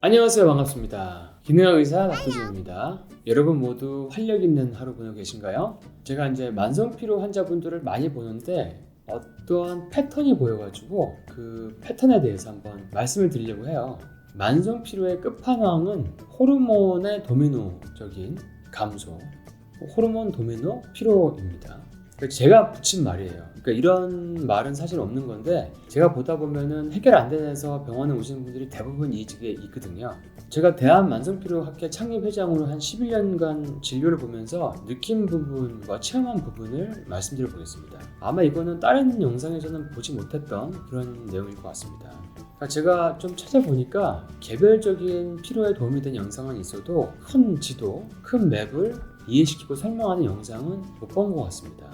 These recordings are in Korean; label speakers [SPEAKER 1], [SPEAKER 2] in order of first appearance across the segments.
[SPEAKER 1] 안녕하세요. 반갑습니다. 기능학 의사 박도준입니다. 여러분 모두 활력 있는 하루 보내고 계신가요? 제가 이제 만성피로 환자분들을 많이 보는데 어떠한 패턴이 보여가지고 그 패턴에 대해서 한번 말씀을 드리려고 해요. 만성피로의 끝판왕은 호르몬의 도미노적인 감소, 호르몬 도미노 피로입니다. 제가 붙인 말이에요. 그러니까 이런 말은 사실 없는 건데 제가 보다 보면은 해결 안 되면서 병원에 오시는 분들이 대부분 이 직에 있거든요. 제가 대한만성피로학회 창립회장으로 한 11년간 진료를 보면서 느낀 부분과 체험한 부분을 말씀드려 보겠습니다. 아마 이거는 다른 영상에서는 보지 못했던 그런 내용일 것 같습니다. 그러니까 제가 좀 찾아보니까 개별적인 피로에 도움이 된 영상은 있어도 큰 지도, 큰 맵을 이해시키고 설명하는 영상은 못 본 것 같습니다.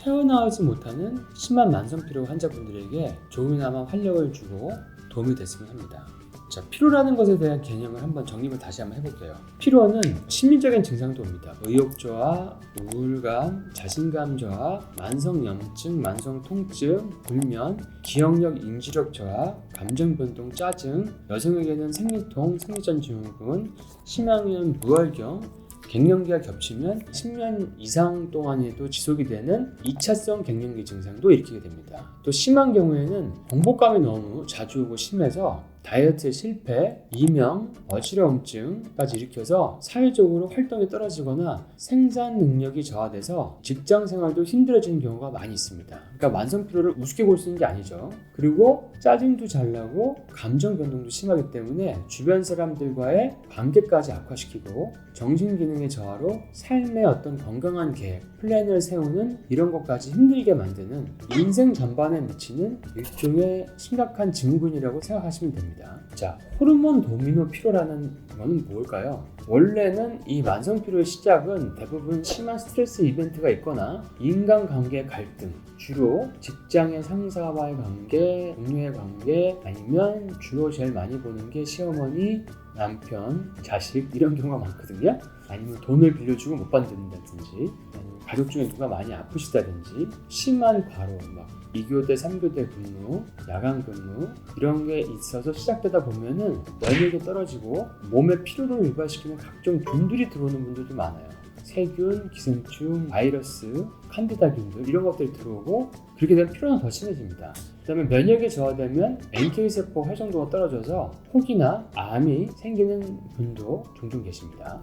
[SPEAKER 1] 헤어나오지 못하는 심한 만성피로 환자분들에게 조금이나마 활력을 주고 도움이 됐으면 합니다. 자, 피로라는 것에 대한 개념을 한번 정립을 다시 한번 해볼게요. 피로는 심리적인 증상도 옵니다. 의욕 저하, 우울감, 자신감 저하, 만성염증, 만성통증, 불면, 기억력, 인지력 저하, 감정변동, 짜증, 여성에게는 생리통, 생리전 증후군, 심하면 무월경, 갱년기가 겹치면 10년 이상 동안에도 지속이 되는 2차성 갱년기 증상도 일으키게 됩니다. 또 심한 경우에는 공복감이 너무 자주 오고 심해서 다이어트의 실패, 이명, 어지러움증까지 일으켜서 사회적으로 활동이 떨어지거나 생산 능력이 저하돼서 직장 생활도 힘들어지는 경우가 많이 있습니다. 그러니까 만성피로를 우습게 볼 수 있는 게 아니죠. 그리고 짜증도 잘 나고 감정 변동도 심하기 때문에 주변 사람들과의 관계까지 악화시키고 정신기능의 저하로 삶의 어떤 건강한 계획, 플랜을 세우는 이런 것까지 힘들게 만드는 인생 전반에 미치는 일종의 심각한 증후군이라고 생각하시면 됩니다. 자, 호르몬 도미노 피로라는 건 뭘까요? 원래는 이 만성피로의 시작은 대부분 심한 스트레스 이벤트가 있거나 인간관계 갈등, 주로 직장의 상사와의 관계, 동료의 관계, 아니면 주로 제일 많이 보는 게 시어머니, 남편, 자식 이런 경우가 많거든요. 아니면 돈을 빌려주고 못 받는다든지, 아니면 가족 중에 누가 많이 아프시다든지, 심한 과로, 막 2교대, 3교대 근무, 야간 근무 이런 게 있어서 시작되다 보면은 면역이 떨어지고 몸에 피로를 유발시키는 각종 균들이 들어오는 분들도 많아요. 세균, 기생충, 바이러스, 칸디다균들 이런 것들이 들어오고 그렇게 되면 피로는 더 심해집니다. 그 다음에 면역이 저하되면 NK세포 활성도가 떨어져서 혹이나 암이 생기는 분도 종종 계십니다.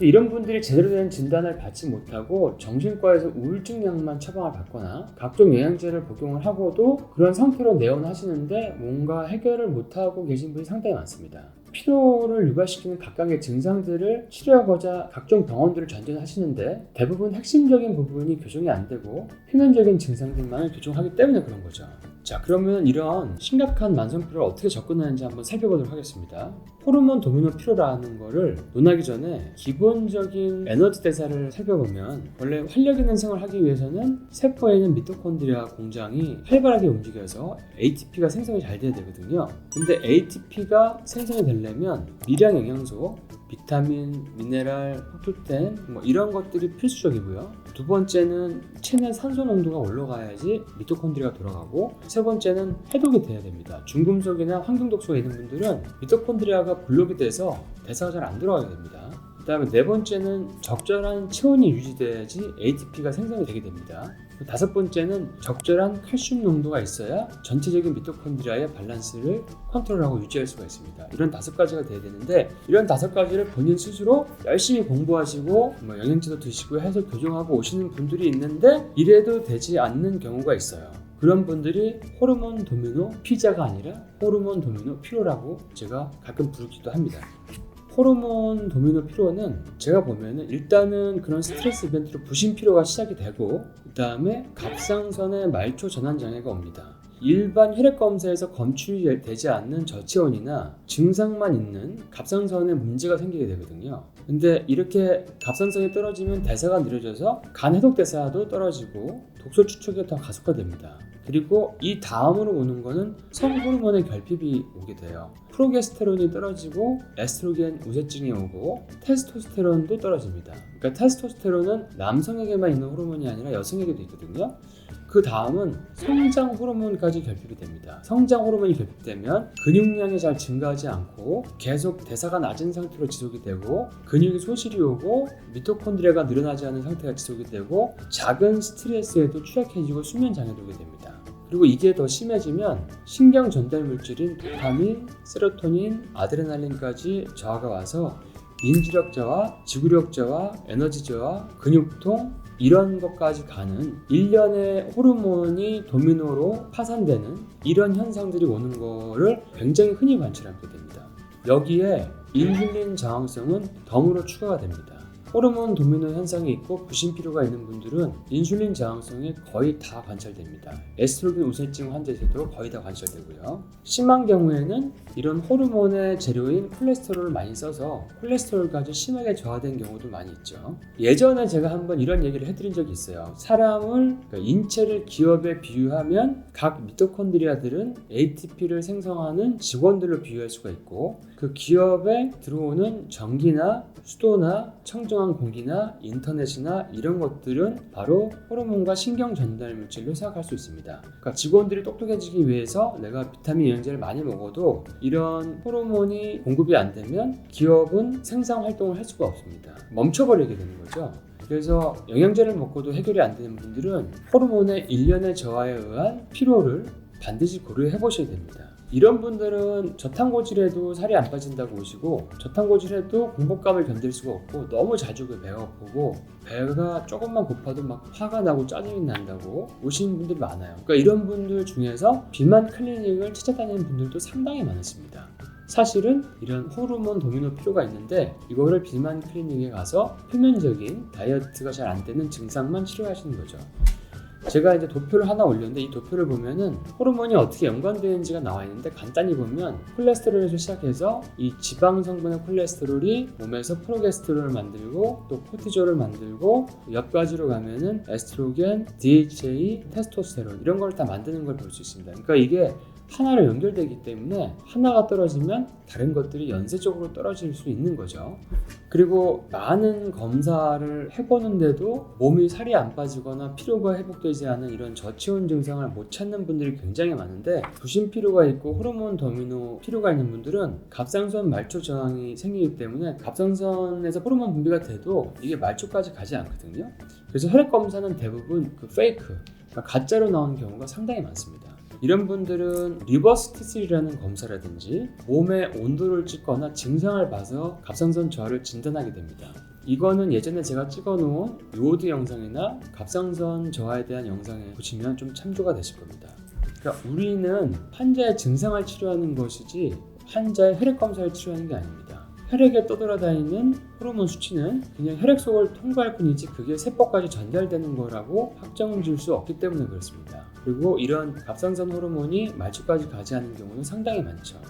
[SPEAKER 1] 이런 분들이 제대로 된 진단을 받지 못하고 정신과에서 우울증 약만 처방을 받거나 각종 영양제를 복용을 하고도 그런 상태로 내원하시는데 뭔가 해결을 못하고 계신 분이 상당히 많습니다. 피로를 유발시키는 각각의 증상들을 치료하고자 각종 병원들을 전전하시는데 대부분 핵심적인 부분이 교정이 안 되고 표면적인 증상들만을 교정하기 때문에 그런 거죠. 자, 그러면 이런 심각한 만성피로를 어떻게 접근하는지 한번 살펴보도록 하겠습니다. 호르몬 도미노 피로라는 거를 논하기 전에 기본적인 에너지 대사를 살펴보면 원래 활력 있는 생활을 하기 위해서는 세포에 있는 미토콘드리아 공장이 활발하게 움직여서 ATP가 생성이 잘 돼야 되거든요. 근데 ATP가 생성이 되려면 미량 영양소, 비타민, 미네랄, 포르텐 이런 것들이 필수적이고요. 두 번째는 체내 산소 농도가 올라가야지 미토콘드리아가 돌아가고, 세 번째는 해독이 돼야 됩니다. 중금속이나 환경독소가 있는 분들은 미토콘드리아가 블록이 돼서 대사가 잘 안 들어가게 됩니다. 그 다음에 네 번째는 적절한 체온이 유지돼야지 ATP가 생성이 되게 됩니다. 다섯 번째는 적절한 칼슘 농도가 있어야 전체적인 미토콘드리아의 밸런스를 컨트롤하고 유지할 수가 있습니다. 이런 다섯 가지가 돼야 되는데 이런 다섯 가지를 본인 스스로 열심히 공부하시고 영양제도 드시고 해서 교정하고 오시는 분들이 있는데 이래도 되지 않는 경우가 있어요. 그런 분들이 호르몬 도미노 피자가 아니라 호르몬 도미노 피로라고 제가 가끔 부르기도 합니다. 호르몬 도미노 피로는 제가 보면은 일단은 그런 스트레스 이벤트로 부신 피로가 시작이 되고 그 다음에 갑상선의 말초 전환 장애가 옵니다. 일반 혈액 검사에서 검출이 되지 않는 저체온이나 증상만 있는 갑상선에 문제가 생기게 되거든요. 근데 이렇게 갑상선이 떨어지면 대사가 느려져서 간 해독 대사도 떨어지고 독소 추적이 더 가속화됩니다. 그리고 이 다음으로 오는 거는 성호르몬의 결핍이 오게 돼요. 프로게스테론이 떨어지고 에스트로겐 우세증이 오고 테스토스테론도 떨어집니다. 그러니까 테스토스테론은 남성에게만 있는 호르몬이 아니라 여성에게도 있거든요. 그 다음은 성장 호르몬까지 결핍이 됩니다. 성장 호르몬이 결핍되면 근육량이 잘 증가하지 않고 계속 대사가 낮은 상태로 지속이 되고 근육이 소실이 오고 미토콘드리아가 늘어나지 않은 상태가 지속이 되고 작은 스트레스에도 취약해지고 수면 장애도 오게 됩니다. 그리고 이게 더 심해지면 신경 전달 물질인 도파민, 세로토닌, 아드레날린까지 저하가 와서 인지력 저하, 지구력 저하, 에너지 저하, 근육통 이런 것까지 가는 일련의 호르몬이 도미노로 파산되는 이런 현상들이 오는 거를 굉장히 흔히 관찰하게 됩니다. 여기에 인슐린 저항성은 덤으로 추가가 됩니다. 호르몬 도미노 현상이 있고 부신피로가 있는 분들은 인슐린 저항성이 거의 다 관찰됩니다. 에스트로겐 우세증 환자에서도 거의 다 관찰되고요. 심한 경우에는 이런 호르몬의 재료인 콜레스테롤을 많이 써서 콜레스테롤까지 심하게 저하된 경우도 많이 있죠. 예전에 제가 한번 이런 얘기를 해드린 적이 있어요. 사람을, 그러니까 인체를 기업에 비유하면 각 미토콘드리아들은 ATP를 생성하는 직원들로 비유할 수가 있고 그 기업에 들어오는 전기나 수도나 청정한 공기나 인터넷이나 이런 것들은 바로 호르몬과 신경 전달 물질로 생각할 수 있습니다. 그러니까 직원들이 똑똑해지기 위해서 내가 비타민 영양제를 많이 먹어도 이런 호르몬이 공급이 안 되면 기업은 생산 활동을 할 수가 없습니다. 멈춰버리게 되는 거죠. 그래서 영양제를 먹고도 해결이 안 되는 분들은 호르몬의 일련의 저하에 의한 피로를 반드시 고려해 보셔야 됩니다. 이런 분들은 저탄고질해도 살이 안 빠진다고 오시고 저탄고질해도 공복감을 견딜 수가 없고 너무 자주 배가 고프고 배가 조금만 고파도 막 화가 나고 짜증이 난다고 오시는 분들이 많아요. 그러니까 이런 분들 중에서 비만 클리닉을 찾아다니는 분들도 상당히 많으십니다. 사실은 이런 호르몬 도미노 피로가 있는데 이거를 비만 클리닉에 가서 표면적인 다이어트가 잘 안 되는 증상만 치료하시는 거죠. 제가 이제 도표를 하나 올렸는데 이 도표를 보면은 호르몬이 어떻게 연관되는지가 나와 있는데 간단히 보면 콜레스테롤에서 시작해서 이 지방 성분의 콜레스테롤이 몸에서 프로게스테롤을 만들고 또 코티졸을 만들고 옆 가지로 가면은 에스트로겐, DHA, 테스토스테론 이런 걸 다 만드는 걸 볼 수 있습니다. 그러니까 이게 하나로 연결되기 때문에 하나가 떨어지면 다른 것들이 연쇄적으로 떨어질 수 있는 거죠. 그리고 많은 검사를 해보는데도 몸이 살이 안 빠지거나 피로가 회복되지 않은 이런 저체온 증상을 못 찾는 분들이 굉장히 많은데 부신피로가 있고 호르몬 도미노 피로가 있는 분들은 갑상선 말초 저항이 생기기 때문에 갑상선에서 호르몬 분비가 돼도 이게 말초까지 가지 않거든요. 그래서 혈액 검사는 대부분 그 페이크, 그러니까 가짜로 나오는 경우가 상당히 많습니다. 이런 분들은 리버스 T3라는 검사라든지 몸의 온도를 찍거나 증상을 봐서 갑상선 저하를 진단하게 됩니다. 이거는 예전에 제가 찍어놓은 요오드 영상이나 갑상선 저하에 대한 영상에 보시면 좀 참조가 되실 겁니다. 그러니까 우리는 환자의 증상을 치료하는 것이지 환자의 혈액 검사를 치료하는 게 아닙니다. 혈액에 떠돌아다니는 호르몬 수치는 그냥 혈액 속을 통과할 뿐이지 그게 세포까지 전달되는 거라고 확정을 줄 수 없기 때문에 그렇습니다. 그리고 이런 갑상선 호르몬이 말초까지 가지 않는 경우는 상당히 많죠.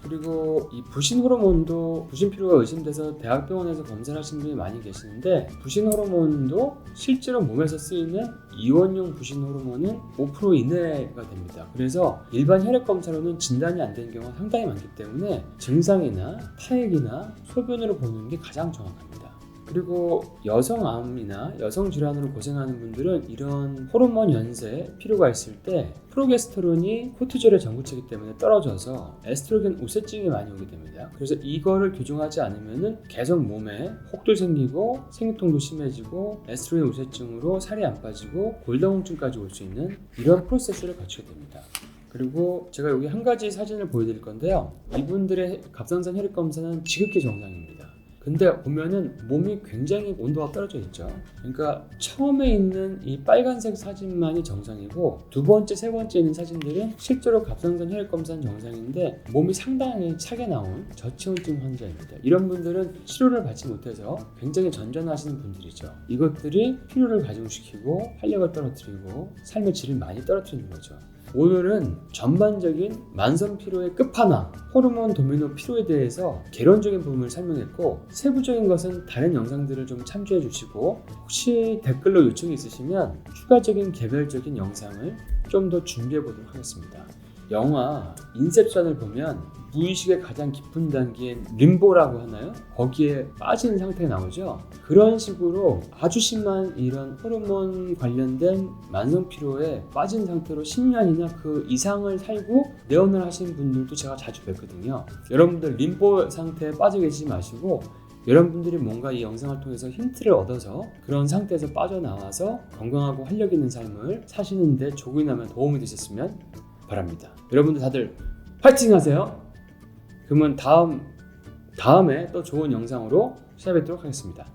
[SPEAKER 1] 그리고 이 부신 호르몬도 부신피로가 의심돼서 대학병원에서 검사를 하시는 분이 많이 계시는데 부신 호르몬도 실제로 몸에서 쓰이는 이원용 부신 호르몬은 5% 이내가 됩니다. 그래서 일반 혈액 검사로는 진단이 안 되는 경우가 상당히 많기 때문에 증상이나 타액이나 소변으로 보는 게 가장 정확합니다. 그리고 여성암이나 여성질환으로 고생하는 분들은 이런 호르몬 연쇄 피로가 있을 때 프로게스테론이 코티졸의 전구체이기 때문에 떨어져서 에스트로겐 우세증이 많이 오게 됩니다. 그래서 이거를 교정하지 않으면 계속 몸에 혹도 생기고 생리통도 심해지고 에스트로겐 우세증으로 살이 안 빠지고 골다공증까지 올 수 있는 이런 프로세스를 거치게 됩니다. 그리고 제가 여기 한 가지 사진을 보여드릴 건데요. 이분들의 갑상선 혈액 검사는 지극히 정상입니다. 근데 보면은 몸이 굉장히 온도가 떨어져 있죠. 그러니까 처음에 있는 이 빨간색 사진만이 정상이고 두 번째, 세 번째 있는 사진들은 실제로 갑상선 혈액 검사는 정상인데 몸이 상당히 차게 나온 저체온증 환자입니다. 이런 분들은 치료를 받지 못해서 굉장히 전전하시는 분들이죠. 이것들이 피로를 가중시키고 활력을 떨어뜨리고 삶의 질을 많이 떨어뜨리는 거죠. 오늘은 전반적인 만성 피로의 끝판왕 호르몬 도미노 피로에 대해서 개론적인 부분을 설명했고, 세부적인 것은 다른 영상들을 좀 참조해 주시고, 혹시 댓글로 요청이 있으시면 추가적인 개별적인 영상을 좀 더 준비해 보도록 하겠습니다. 영화 인셉션을 보면 무의식의 가장 깊은 단계인 림보라고 하나요? 거기에 빠진 상태가 나오죠. 그런 식으로 아주 심한 이런 호르몬 관련된 만성 피로에 빠진 상태로 10년이나 그 이상을 살고 내원을 하신 분들도 제가 자주 뵙거든요. 여러분들 림보 상태에 빠져 계시지 마시고, 여러분들이 뭔가 이 영상을 통해서 힌트를 얻어서 그런 상태에서 빠져나와서 건강하고 활력 있는 삶을 사시는데 조금이나마 도움이 되셨으면 바랍니다. 여러분들 다들 파이팅 하세요. 그러면 다음에 또 좋은 영상으로 찾아뵙도록 하겠습니다.